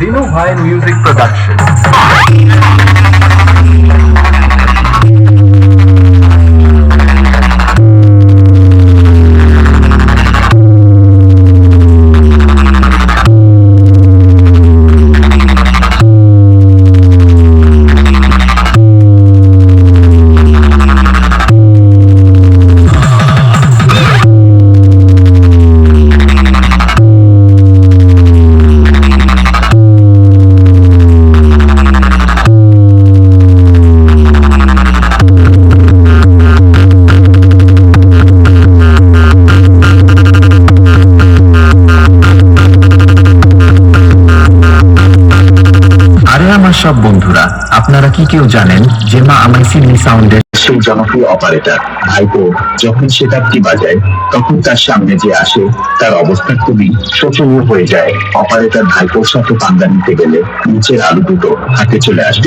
Dinu Bhai Music Production. আমার সব বন্ধুরা, আপনারা কি কেউ জানেন যে মা আমায় সিডনি সাউন্ডের সেই জনপ্রিয় অপারেটর ভাইপো যখন সেটআপটি বাজায় তখন তার সামনে যে আসে তার অবস্থা খুবই শোচনীয় হয়ে যায়। অপারেটর ভাইপোর সাথে পাঙ্গা নিতে গেলে নিচের আলু দুটো হাতে চলে আসে।